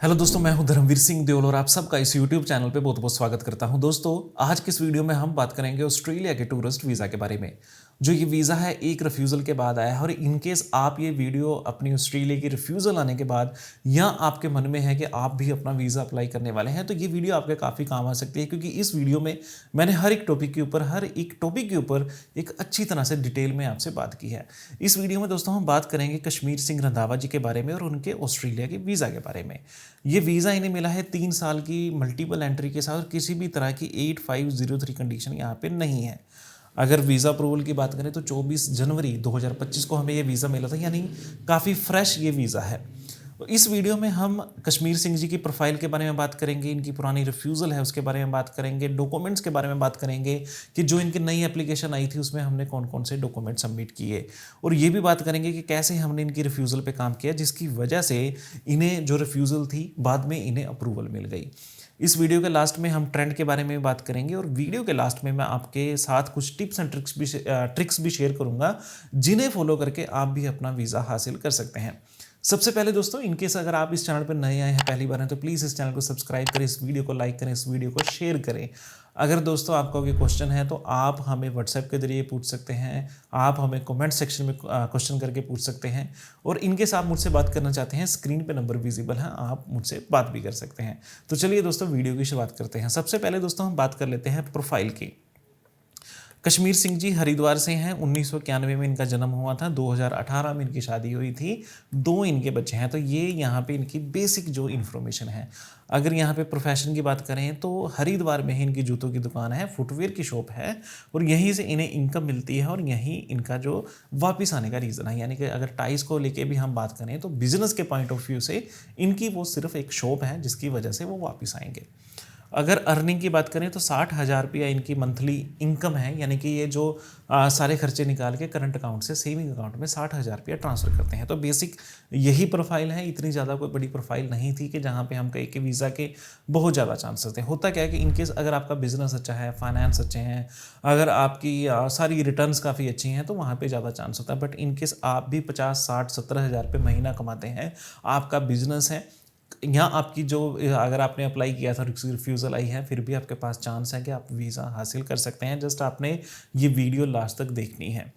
Hello दोस्तों, मैं हूं धर्मवीर सिंह देओल और आप सबका इस यूट्यूब चैनल पे बहुत बहुत स्वागत करता हूं। दोस्तों, आज की इस वीडियो में हम बात करेंगे ऑस्ट्रेलिया के टूरिस्ट वीज़ा के बारे में। जो ये वीज़ा है एक रिफ्यूज़ल के बाद आया है और इनकेस आप ये वीडियो अपनी ऑस्ट्रेलिया की रिफ्यूज़ल आने के बाद या आपके मन में है कि आप भी अपना वीज़ा अप्लाई करने वाले हैं, तो ये वीडियो आपके काफ़ी काम आ सकती है, क्योंकि इस वीडियो में मैंने हर एक टॉपिक के ऊपर एक अच्छी तरह से डिटेल में आपसे बात की है। इस वीडियो में दोस्तों हम बात करेंगे कश्मीर सिंह रंधावा जी के बारे में और उनके ऑस्ट्रेलिया के वीज़ा के बारे में। ये वीज़ा इन्हें मिला है 3 साल की मल्टीपल एंट्री के साथ और किसी भी तरह की 8503 कंडीशन यहाँ पे नहीं है। अगर वीज़ा अप्रूवल की बात करें तो 24 जनवरी 2025 को हमें ये वीज़ा मिला था, यानी काफ़ी फ्रेश ये वीज़ा है। तो इस वीडियो में हम कश्मीर सिंह जी की प्रोफाइल के बारे में बात करेंगे, इनकी पुरानी रिफ्यूज़ल है उसके बारे में बात करेंगे, डॉक्यूमेंट्स के बारे में बात करेंगे कि जो इनकी नई एप्लीकेशन आई थी उसमें हमने कौन कौन से डॉक्यूमेंट सबमिट किए, और ये भी बात करेंगे कि कैसे हमने इनकी रिफ्यूज़ल पे काम किया जिसकी वजह से इन्हें जो रिफ्यूज़ल थी बाद में इन्हें अप्रूवल मिल गई। इस वीडियो के लास्ट में हम ट्रेंड के बारे में बात करेंगे और वीडियो के लास्ट में मैं आपके साथ कुछ टिप्स एंड ट्रिक्स भी शेयर करूंगा जिन्हें फॉलो करके आप भी अपना वीज़ा हासिल कर सकते हैं। सबसे पहले दोस्तों, इनकेस अगर आप इस चैनल पर नए आए हैं, पहली बार हैं, तो प्लीज़ इस चैनल को सब्सक्राइब करें, इस वीडियो को लाइक करें, इस वीडियो को शेयर करें। अगर दोस्तों आपका कोई क्वेश्चन है तो आप हमें व्हाट्सएप के जरिए पूछ सकते हैं, आप हमें कमेंट सेक्शन में क्वेश्चन करके पूछ सकते हैं, और इनकेस आप मुझसे बात करना चाहते हैं, स्क्रीन पे नंबर विजिबल है, आप मुझसे बात भी कर सकते हैं। तो चलिए दोस्तों वीडियो की शुरुआत करते हैं। सबसे पहले दोस्तों हम बात कर लेते हैं प्रोफाइल की। कश्मीर सिंह जी हरिद्वार से हैं, 1991 में इनका जन्म हुआ था, 2018 में इनकी शादी हुई थी, 2 इनके बच्चे हैं। तो ये यहाँ पे इनकी बेसिक जो इन्फॉर्मेशन है। अगर यहाँ पे प्रोफेशन की बात करें तो हरिद्वार में ही इनकी जूतों की दुकान है, फुटवेयर की शॉप है, और यहीं से इन्हें इनकम मिलती है और यहीं इनका जो वापस आने का रीज़न है। यानी कि अगर टाइस को लेके भी हम बात करें तो बिजनेस के पॉइंट ऑफ व्यू से इनकी वो सिर्फ एक शॉप है जिसकी वजह से वो वापस आएंगे। अगर अर्निंग की बात करें तो 60,000 रुपया इनकी मंथली इनकम है, यानी कि ये जो सारे खर्चे निकाल के करंट अकाउंट से सेविंग अकाउंट में 60,000 रुपया ट्रांसफ़र करते हैं। तो बेसिक यही प्रोफाइल है, इतनी ज़्यादा कोई बड़ी प्रोफाइल नहीं थी कि जहाँ पे हम कहें कि वीज़ा के बहुत ज़्यादा चांसेस थे। होता क्या है कि इनकेस अगर आपका बिजनेस अच्छा है, फाइनेंस अच्छे हैं, अगर आपकी सारी रिटर्न्स काफ़ी अच्छी हैं, तो वहाँ पे ज़्यादा चांस होता है। बट इनकेस आप भी 50, 60, 70,000 रुपये महीना कमाते हैं, आपका बिजनेस है, यहाँ आपकी जो अगर आपने अप्लाई किया था रिफ्यूज़ल आई है, फिर भी आपके पास चांस है कि आप वीज़ा हासिल कर सकते हैं। जस्ट आपने ये वीडियो लास्ट तक देखनी है।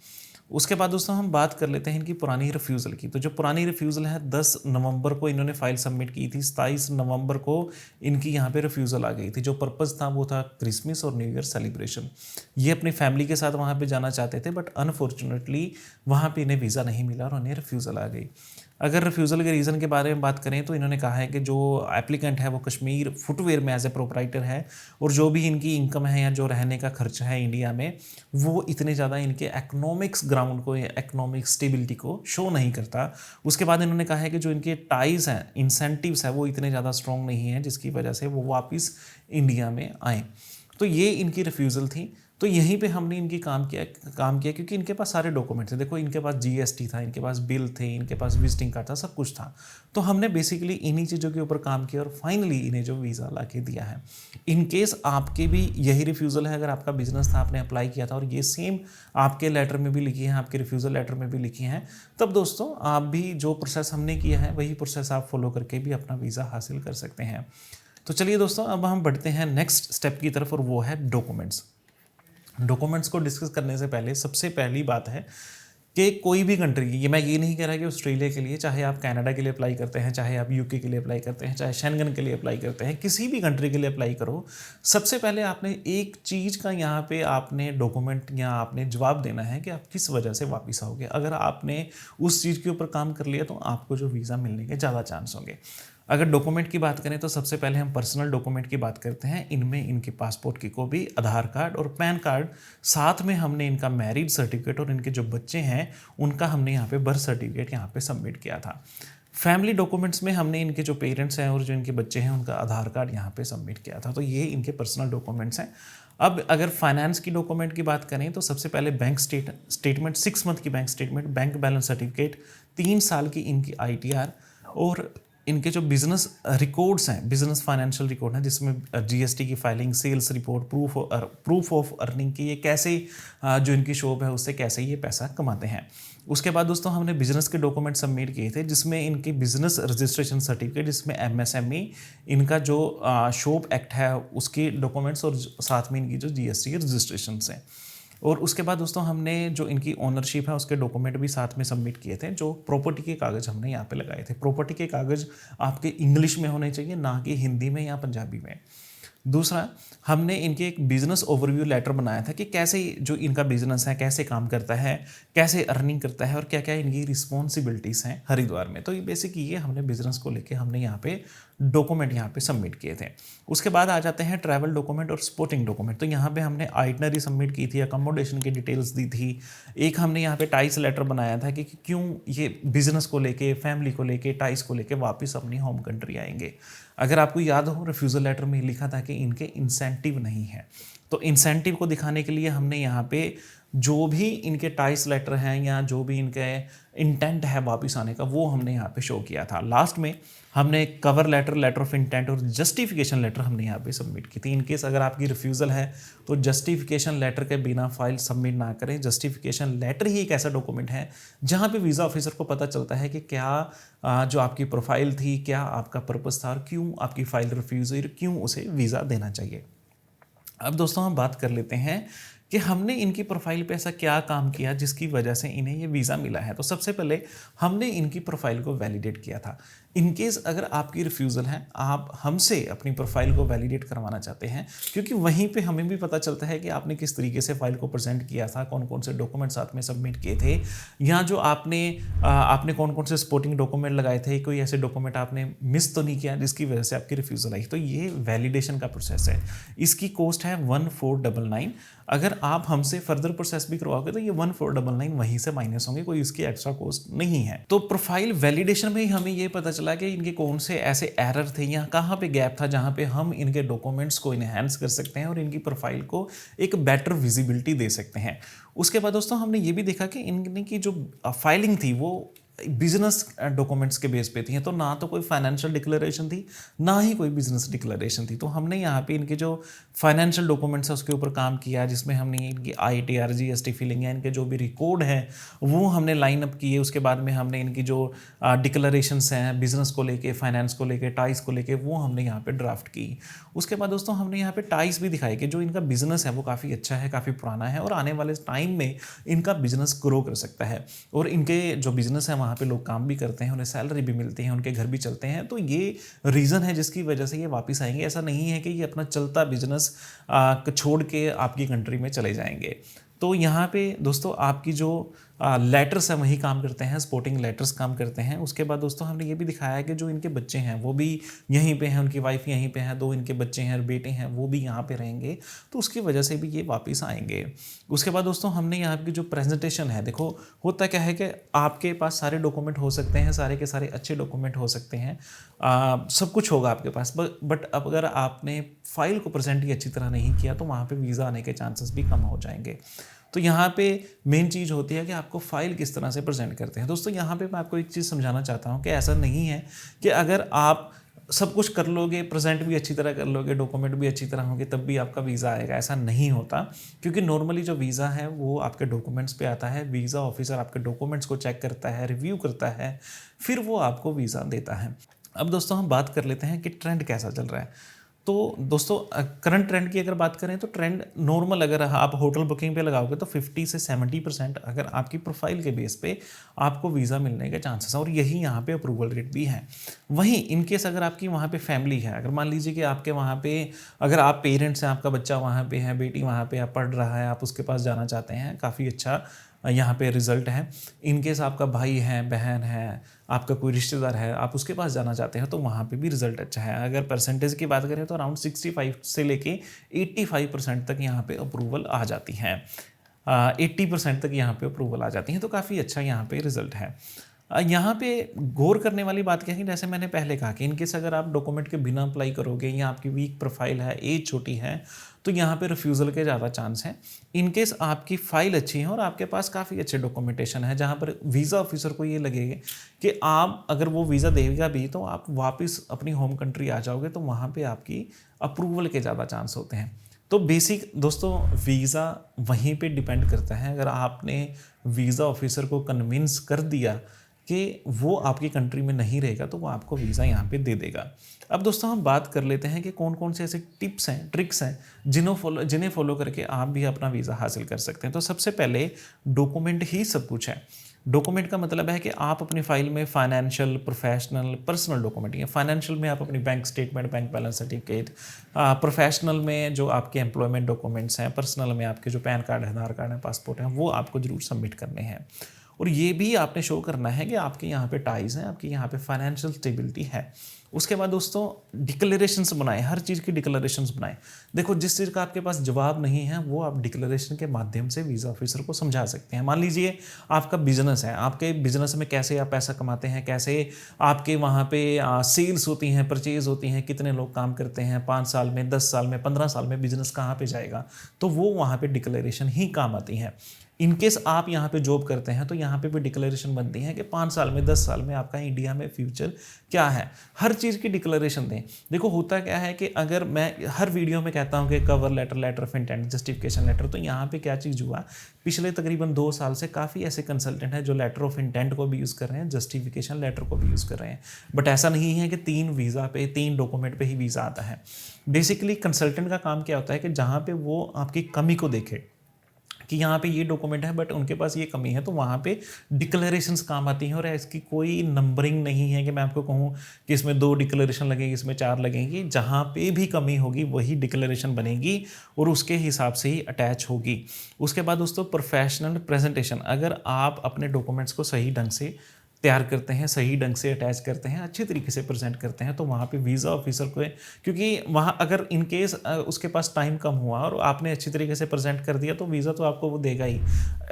उसके बाद दोस्तों हम बात कर लेते हैं इनकी पुरानी रिफ्यूज़ल की। तो जो पुरानी रिफ्यूज़ल है 10 नवंबर को इन्होंने फाइल सबमिट की थी, 27 नवंबर को इनकी यहाँ पे रिफ्यूज़ल आ गई थी। जो पर्पज़ था वो था क्रिसमस और न्यू ईयर सेलिब्रेशन। ये अपनी फैमिली के साथ वहाँ पे जाना चाहते थे, बट अनफॉर्चुनेटली वहाँ पे इन्हें वीज़ा नहीं मिला और उन्हें रिफ्यूज़ल आ गई। अगर रिफ्यूज़ल के रीज़न के बारे में बात करें तो इन्होंने कहा है कि जो एप्लीकेंट है वो कश्मीर फुटवेयर में एज ए प्रोपराइटर है, और जो भी इनकी इनकम है या जो रहने का खर्च है इंडिया में, वो इतने ज़्यादा इनके इकोनॉमिक्स ग्राउंड को या इकोनॉमिक स्टेबिलिटी को शो नहीं करता। उसके बाद इन्होंने कहा है कि जो इनके टाइज हैं, इंसेंटिव्स है, वो इतने ज़्यादा स्ट्रॉन्ग नहीं हैं जिसकी वजह से वो वापस इंडिया में आएँ। तो ये इनकी रिफ्यूज़ल थी। तो यहीं पे हमने इनकी काम किया क्योंकि इनके पास सारे डॉक्यूमेंट थे। देखो, इनके पास जीएसटी था, इनके पास बिल थे, इनके पास विजिटिंग कार्ड था, सब कुछ था। तो हमने बेसिकली इन्हीं चीज़ों के ऊपर काम किया और फाइनली इन्हें जो वीज़ा ला के दिया है। इन केस आपके भी यही रिफ्यूज़ल है, अगर आपका बिजनेस था, आपने अप्लाई किया था और ये सेम आपके लेटर में भी लिखी है, आपके रिफ्यूज़ल लेटर में भी लिखी हैं, तब दोस्तों आप भी जो प्रोसेस हमने किया है वही प्रोसेस आप फॉलो करके भी अपना वीज़ा हासिल कर सकते हैं। तो चलिए दोस्तों, अब हम बढ़ते हैं नेक्स्ट स्टेप की तरफ, और वो है डॉक्यूमेंट्स। डॉक्यूमेंट्स को डिस्कस करने से पहले सबसे पहली बात है कि कोई भी कंट्री, ये मैं ये नहीं कह रहा कि ऑस्ट्रेलिया के लिए, चाहे आप कनाडा के लिए अप्लाई करते हैं, चाहे आप यूके के लिए अप्लाई करते हैं, चाहे शेंगन के लिए अप्लाई करते हैं, किसी भी कंट्री के लिए अप्लाई करो, सबसे पहले आपने एक चीज़ का यहाँ पे आपने डॉक्यूमेंट या आपने जवाब देना है कि आप किस वजह से वापस आओगे। अगर आपने उस चीज़ के ऊपर काम कर लिया तो आपको जो वीज़ा मिलने के ज़्यादा चांस होंगे। अगर डॉक्यूमेंट की बात करें तो सबसे पहले हम पर्सनल डॉक्यूमेंट की बात करते हैं। इनमें इनके पासपोर्ट की कॉपी, आधार कार्ड और पैन कार्ड, साथ में हमने इनका मैरिज सर्टिफिकेट और इनके जो बच्चे हैं उनका हमने यहाँ पे बर्थ सर्टिफिकेट यहाँ पे सबमिट किया था। फैमिली डॉक्यूमेंट्स में हमने इनके जो पेरेंट्स हैं और जो इनके बच्चे हैं उनका आधार कार्ड यहाँ पे सबमिट किया था। तो ये इनके पर्सनल डॉक्यूमेंट्स हैं। अब अगर फाइनेंस की डॉक्यूमेंट की बात करें तो सबसे पहले बैंक स्टेटमेंट, 6 मंथ की bank statement, bank balance certificate, 3 साल की इनकी ITR और इनके जो बिजनेस रिकॉर्ड्स हैं, बिजनेस फाइनेंशियल रिकॉर्ड हैं, जिसमें जीएसटी की filing, sales report, proof of earning की, ये कैसे जो इनकी शॉप है उससे कैसे ये पैसा कमाते हैं। उसके बाद दोस्तों हमने बिजनेस के डॉक्यूमेंट सबमिट किए थे, जिसमें इनकी बिजनेस रजिस्ट्रेशन सर्टिफिकेट, जिसमें एमएसएमई, इनका जो शॉप एक्ट है उसके डॉक्यूमेंट्स, और साथ में इनकी जो जीएसटी रजिस्ट्रेशन हैं। और उसके बाद दोस्तों हमने जो इनकी ओनरशिप है उसके डॉक्यूमेंट भी साथ में सबमिट किए थे। जो प्रॉपर्टी के कागज़ हमने यहाँ पे लगाए थे, प्रॉपर्टी के कागज़ आपके इंग्लिश में होने चाहिए, ना कि हिंदी में या पंजाबी में। दूसरा, हमने इनके एक बिजनेस ओवरव्यू लेटर बनाया था कि कैसे जो इनका बिजनेस है कैसे काम करता है, कैसे अर्निंग करता है, और क्या क्या इनकी रिस्पॉन्सिबिलिटीज़ हैं हरिद्वार में। तो ये बेसिक ये हमने बिजनेस को लेके हमने यहाँ पे डॉक्यूमेंट यहाँ पे सबमिट किए थे। उसके बाद आ जाते हैं ट्रैवल डॉक्यूमेंट और स्पोर्टिंग डॉक्यूमेंट। तो यहाँ पे हमने आइटनरी सबमिट की थी, अकोमोडेशन की डिटेल्स दी थी। एक हमने यहाँ पे टाइस लेटर बनाया था कि क्यों ये बिजनेस को लेके, फैमिली को लेके, टाइस को लेके वापस अपनी होम कंट्री आएंगे। अगर आपको याद हो, रिफ्यूज़ल लेटर में लिखा था कि इनके इंसेंटिव नहीं है। तो इंसेंटिव को दिखाने के लिए हमने यहाँ पे जो भी इनके टाइस लेटर हैं या जो भी इनके इंटेंट है वापस आने का, वो हमने यहाँ पे शो किया था। लास्ट में हमने cover letter, letter of intent और जस्टिफिकेशन लेटर हमने यहाँ पे सबमिट की थी। इनकेस अगर आपकी रिफ्यूज़ल है तो जस्टिफिकेशन लेटर के बिना फाइल सबमिट ना करें। जस्टिफिकेशन लेटर ही एक ऐसा डॉक्यूमेंट है जहाँ पे वीज़ा ऑफिसर को पता चलता है कि क्या जो आपकी प्रोफाइल थी, क्या आपका पर्पस था, और क्यों आपकी फ़ाइल रिफ्यूज़ हुई, क्यों उसे वीज़ा देना चाहिए। अब दोस्तों हम बात कर लेते हैं कि हमने इनकी प्रोफाइल पे ऐसा क्या काम किया जिसकी वजह से इन्हें ये वीज़ा मिला है। तो सबसे पहले हमने इनकी प्रोफाइल को वैलिडेट किया था। इनकेस अगर आपकी रिफ्यूज़ल है, आप हमसे अपनी प्रोफाइल को वैलिडेट करवाना चाहते हैं, क्योंकि वहीं पे हमें भी पता चलता है कि आपने किस तरीके से फाइल को प्रेजेंट किया था, कौन कौन से डॉक्यूमेंट साथ में सबमिट किए थे, या जो आपने कौन कौन से सपोर्टिंग डॉक्यूमेंट लगाए थे, कोई ऐसे डॉक्यूमेंट आपने मिस तो नहीं किया जिसकी वजह से आपकी रिफ्यूज़ल आई। तो ये वैलिडेशन का प्रोसेस है। इसकी कॉस्ट है 1499। अगर आप हमसे फर्दर प्रोसेस भी करवाओगे तो ये 1499 वहीं से माइनस होंगे, कोई इसकी एक्स्ट्रा कॉस्ट नहीं है। तो प्रोफाइल वैलिडेशन में ही हमें ये पता चला कि इनके कौन से ऐसे एरर थे या कहाँ पे गैप था जहाँ पे हम इनके डॉक्यूमेंट्स को इनहेंस कर सकते हैं और इनकी प्रोफाइल को एक बेटर विजिबिलिटी दे सकते हैं। उसके बाद दोस्तों हमने ये भी देखा कि इनकी जो फाइलिंग थी वो बिजनेस डॉक्यूमेंट्स के बेस पे थी, तो ना तो कोई फाइनेंशियल डिक्लेरेशन थी, ना ही कोई बिजनेस डिक्लेरेशन थी। तो हमने यहाँ पे इनके जो फाइनेंशियल डॉक्यूमेंट्स है उसके ऊपर काम किया, जिसमें हमने इनकी ITR GST फिलिंग है, इनके जो भी रिकॉर्ड है वो हमने लाइन अप किए। उसके बाद में हमने इनकी जो डिक्लेरेशंस हैं बिजनेस को लेके, फाइनेंस को लेके, टाइस को लेके, वो हमने यहाँ पे ड्राफ्ट की। उसके बाद दोस्तों हमने यहाँ पे टाइस भी दिखाई कि जो इनका बिजनेस है वो काफ़ी अच्छा है, काफ़ी पुराना है, और आने वाले टाइम में इनका बिजनेस ग्रो कर सकता है, और इनके जो बिजनेस है वहाँ पे लोग काम भी करते हैं, उन्हें सैलरी भी मिलती है, उनके घर भी चलते हैं। तो ये रीज़न है जिसकी वजह से ये वापस आएंगे। ऐसा नहीं है कि ये अपना चलता बिजनेस छोड़ के आपकी कंट्री में चले जाएंगे। तो यहाँ पे दोस्तों आपकी जो लेटर्स हैं वही काम करते हैं, सपोर्टिंग लेटर्स काम करते हैं। उसके बाद दोस्तों हमने ये भी दिखाया है कि जो इनके बच्चे हैं वो भी यहीं पे हैं, उनकी वाइफ यहीं पे है, 2 इनके बच्चे हैं और बेटे हैं, वो भी यहाँ पे रहेंगे, तो उसकी वजह से भी ये वापस आएंगे। उसके बाद दोस्तों हमने यहाँ की जो प्रेजेंटेशन है, देखो होता क्या है कि आपके पास सारे डॉक्यूमेंट हो सकते हैं, सारे के सारे अच्छे डॉक्यूमेंट हो सकते हैं, सब कुछ होगा आपके पास, बट अब अगर आपने फाइल को प्रेजेंट ही अच्छी तरह नहीं किया तो वहाँ पे वीज़ा आने के चांसेस भी कम हो जाएंगे। तो यहाँ पे मेन चीज़ होती है कि आपको फाइल किस तरह से प्रेजेंट करते हैं। दोस्तों यहाँ पे मैं आपको एक चीज़ समझाना चाहता हूँ कि ऐसा नहीं है कि अगर आप सब कुछ कर लोगे, प्रेजेंट भी अच्छी तरह कर लोगे, डॉक्यूमेंट भी अच्छी तरह होंगे, तब भी आपका वीज़ा आएगा, ऐसा नहीं होता। क्योंकि नॉर्मली जो वीज़ा है वो आपके डॉक्यूमेंट्स पे आता है, वीज़ा ऑफिसर आपके डॉक्यूमेंट्स को चेक करता है, रिव्यू करता है, फिर वो आपको वीज़ा देता है। अब दोस्तों हम बात कर लेते हैं कि ट्रेंड कैसा चल रहा है। तो दोस्तों करंट ट्रेंड की अगर बात करें तो ट्रेंड नॉर्मल, अगर आप होटल बुकिंग पे लगाओगे तो 50 से 70% अगर आपकी प्रोफाइल के बेस पे आपको वीज़ा मिलने के चांसेस हैं, और यही यहाँ पे अप्रूवल रेट भी है। वहीं इनकेस अगर आपकी वहाँ पे फैमिली है, अगर मान लीजिए कि आपके वहाँ पे अगर आप पेरेंट्स हैं, आपका बच्चा वहाँ पे है, बेटी वहाँ पे पढ़ रहा है, आप उसके पास जाना चाहते हैं, काफ़ी अच्छा यहाँ पे रिज़ल्ट है। इनकेस आपका भाई है, बहन है, आपका कोई रिश्तेदार है, आप उसके पास जाना चाहते हैं, तो वहाँ पे भी रिज़ल्ट अच्छा है। अगर परसेंटेज की बात करें तो अराउंड 65 से लेके 85% तक यहाँ पे अप्रूवल आ जाती है, 80% तक यहाँ पे अप्रूवल आ जाती है, तो काफ़ी अच्छा यहाँ पे रिज़ल्ट है। यहाँ पे गौर करने वाली बात क्या है, जैसे मैंने पहले कहा कि इनकेस अगर आप डॉक्यूमेंट के बिना अप्लाई करोगे या आपकी वीक प्रोफाइल है, एज छोटी है, तो यहाँ पे रिफ्यूज़ल के ज़्यादा चांस हैं। इनकेस आपकी फ़ाइल अच्छी है और आपके पास काफ़ी अच्छे डॉक्यूमेंटेशन है, जहाँ पर वीज़ा ऑफिसर को ये लगेगा कि आप अगर वो वीज़ा देगा भी तो आप वापस अपनी होम कंट्री आ जाओगे, तो वहाँ पे आपकी अप्रूवल के ज़्यादा चांस होते हैं। तो बेसिक दोस्तों वीज़ा वहीं पे डिपेंड करता है। अगर आपने वीज़ा ऑफिसर को कन्विंस कर दिया कि वो आपकी कंट्री में नहीं रहेगा, तो वो आपको वीज़ा यहाँ पे दे देगा। अब दोस्तों हम बात कर लेते हैं कि कौन कौन से ऐसे टिप्स हैं, ट्रिक्स हैं जिन्हें फॉलो करके आप भी अपना वीज़ा हासिल कर सकते हैं। तो सबसे पहले डॉक्यूमेंट ही सब कुछ है। डॉक्यूमेंट का मतलब है कि आप अपनी फाइल में फाइनेंशियल, प्रोफेशनल, पर्सनल डॉक्यूमेंट है। फाइनेंशियल में आप अपनी bank statement, bank balance certificate, professional में जो आपके एम्प्लॉयमेंट डॉक्यूमेंट्स हैं, पर्सनल में आपके जो पैन कार्ड है, आधार कार्ड है, पासपोर्ट है, वो आपको जरूर सबमिट करने हैं। और ये भी आपने शो करना है कि आपके यहाँ पे टाइज हैं, आपके यहाँ पे फाइनेंशियल स्टेबिलिटी है। उसके बाद दोस्तों डिक्लेरेशंस बनाएं, हर चीज़ की डिक्लेरेशंस बनाएं। देखो जिस चीज़ का आपके पास जवाब नहीं है वो आप डिक्लेरेशन के माध्यम से वीज़ा ऑफिसर को समझा सकते हैं। मान लीजिए आपका बिजनेस है, आपके बिजनेस में कैसे आप पैसा कमाते हैं, कैसे आपके वहाँ पे सेल्स होती हैं, परचेज होती हैं, कितने लोग काम करते हैं, 5 साल में, 10 साल में, 15 साल में बिजनेस कहाँ पे जाएगा, तो वो वहाँ पे डिक्लेरेशन ही काम आती हैं। इनकेस आप यहाँ पे जॉब करते हैं तो यहाँ पे भी डिक्लेरेशन बनती है कि 5 साल में, 10 साल में आपका इंडिया में फ्यूचर क्या है, हर चीज़ की डिक्लेरेशन दें। देखो होता क्या है कि अगर मैं हर वीडियो में कहता हूँ कि cover letter, letter of intent, justification letter, तो यहाँ पे क्या चीज़ हुआ, पिछले तकरीबन 2 साल से काफ़ी ऐसे कंसल्टेंट हैं जो लेटर ऑफ इंटेंट को भी यूज़ कर रहे हैं, जस्टिफिकेशन लेटर को भी यूज़ कर रहे हैं। बट ऐसा नहीं है कि 3 वीज़ा पे, 3 डॉक्यूमेंट पे ही वीज़ा आता है। बेसिकली कंसल्टेंट का काम क्या होता है कि जहाँ पे वो आपकी कमी को देखे कि यहाँ पे ये डॉक्यूमेंट है बट उनके पास ये कमी है, तो वहाँ पे डिक्लेरेशंस काम आती हैं। और इसकी कोई नंबरिंग नहीं है कि मैं आपको कहूँ कि इसमें 2 डिक्लेरेशन लगेंगी, इसमें 4 लगेंगी। जहाँ पे भी कमी होगी वही डिक्लेरेशन बनेगी और उसके हिसाब से ही अटैच होगी। उसके बाद दोस्तों प्रोफेशनल प्रेजेंटेशन, अगर आप अपने डॉक्यूमेंट्स को सही ढंग से तैयार करते हैं, सही ढंग से अटैच करते हैं, अच्छे तरीके से प्रेजेंट करते हैं, तो वहाँ पे वीज़ा ऑफिसर को, क्योंकि वहाँ अगर इन केस उसके पास टाइम कम हुआ और आपने अच्छी तरीके से प्रेजेंट कर दिया तो वीज़ा तो आपको वो देगा ही।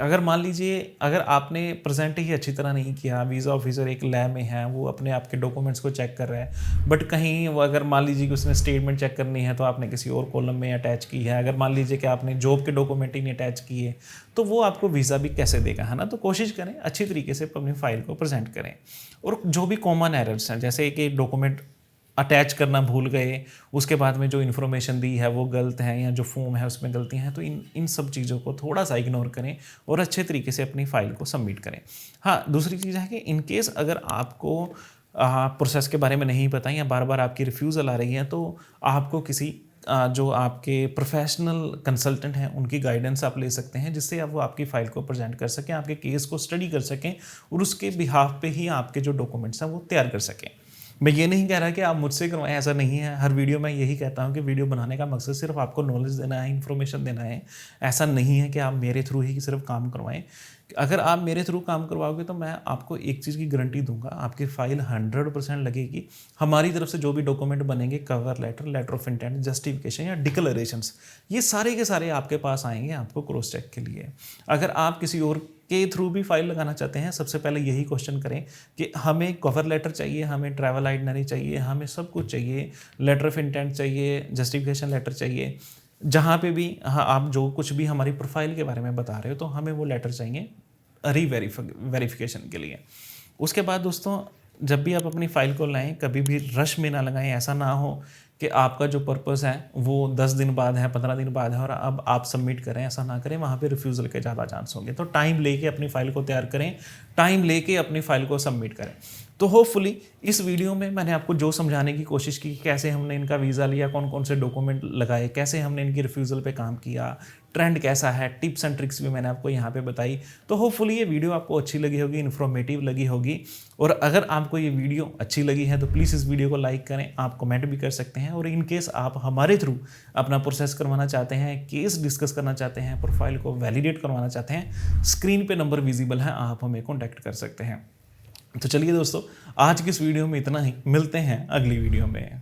अगर मान लीजिए अगर आपने प्रेजेंट ही अच्छी तरह नहीं किया, वीज़ा ऑफिसर एक लैब में है, वो अपने आपके डॉक्यूमेंट्स को चेक कर रहा है, बट कहीं वो अगर मान लीजिए कि उसने स्टेटमेंट चेक करनी है तो आपने किसी और कॉलम में अटैच की है, अगर मान लीजिए कि आपने जॉब के डॉक्यूमेंट ही नहीं अटैच किए, तो वो आपको वीज़ा भी कैसे देगा, है ना। तो कोशिश करें अच्छी तरीके से अपनी फाइल को प्रेजेंट करें। और जो भी कॉमन एरर्स हैं, जैसे कि डॉक्यूमेंट अटैच करना भूल गए, उसके बाद में जो इन्फॉर्मेशन दी है वो गलत है, या जो फॉर्म है उसमें गलतियां हैं, तो इन सब चीज़ों को थोड़ा सा इग्नोर करें और अच्छे तरीके से अपनी फाइल को सबमिट करें। हाँ, दूसरी चीज़ है कि इनकेस अगर आपको प्रोसेस के बारे में नहीं पता या बार बार आपकी रिफ्यूज़ल आ रही है, तो आपको किसी जो आपके प्रोफेशनल कंसल्टेंट हैं उनकी गाइडेंस आप ले सकते हैं, जिससे आप वो आपकी फ़ाइल को प्रेजेंट कर सकें, आपके केस को स्टडी कर सकें और उसके बिहाफ पे ही आपके जो डॉक्यूमेंट्स हैं वो तैयार कर सकें। मैं ये नहीं कह रहा कि आप मुझसे करवाएं, ऐसा नहीं है। हर वीडियो में यही कहता हूँ कि वीडियो बनाने का मकसद सिर्फ आपको नॉलेज देना है, इन्फॉर्मेशन देना है। ऐसा नहीं है कि आप मेरे थ्रू ही सिर्फ काम करवाएं। अगर आप मेरे थ्रू काम करवाओगे तो मैं आपको एक चीज़ की गारंटी दूंगा, आपकी फ़ाइल 100% लगेगी। हमारी तरफ से जो भी डॉक्यूमेंट बनेंगे, cover letter, letter of intent, justification या डिक्लेरेशंस, ये सारे के सारे आपके पास आएंगे आपको क्रॉस चेक के लिए। अगर आप किसी और के थ्रू भी फाइल लगाना चाहते हैं, सबसे पहले यही क्वेश्चन करें कि हमें कवर लेटर चाहिए, हमें ट्रैवल आइटनरी चाहिए, हमें सब कुछ चाहिए, लेटर ऑफ इंटेंट चाहिए, जस्टिफिकेशन लेटर चाहिए। जहाँ पे भी हाँ, आप जो कुछ भी हमारी प्रोफाइल के बारे में बता रहे हो, तो हमें वो लेटर चाहिए वेरिफिकेशन के लिए। उसके बाद दोस्तों जब भी आप अपनी फ़ाइल को लाएं, कभी भी रश में ना लगाएं। ऐसा ना हो कि आपका जो पर्पस है वो 10 दिन बाद है, 15 दिन बाद है और अब आप सबमिट करें, ऐसा ना करें। वहाँ पे रिफ्यूज़ल के ज़्यादा चांस होंगे। तो टाइम लेके अपनी फ़ाइल को तैयार करें, टाइम लेके अपनी फ़ाइल को सबमिट करें। तो होपफुली इस वीडियो में मैंने आपको जो समझाने की कोशिश की, कैसे हमने इनका वीज़ा लिया, कौन कौन से डॉक्यूमेंट लगाए, कैसे हमने इनकी रिफ्यूज़ल पे काम किया, ट्रेंड कैसा है, टिप्स एंड ट्रिक्स भी मैंने आपको यहाँ पे बताई। तो होपफुली ये वीडियो आपको अच्छी लगी होगी, इन्फॉर्मेटिव लगी होगी। और अगर आपको ये वीडियो अच्छी लगी है तो प्लीज़ इस वीडियो को लाइक करें, आप कमेंट भी कर सकते हैं। और इन केस आप हमारे थ्रू अपना प्रोसेस करवाना चाहते हैं, केस डिस्कस करना चाहते हैं, प्रोफाइल को वैलिडेट करवाना चाहते हैं, स्क्रीन पे नंबर विजिबल है, आप हमें कॉन्टैक्ट कर सकते हैं। तो चलिए दोस्तों, आज की इस वीडियो में इतना ही, मिलते हैं अगली वीडियो में।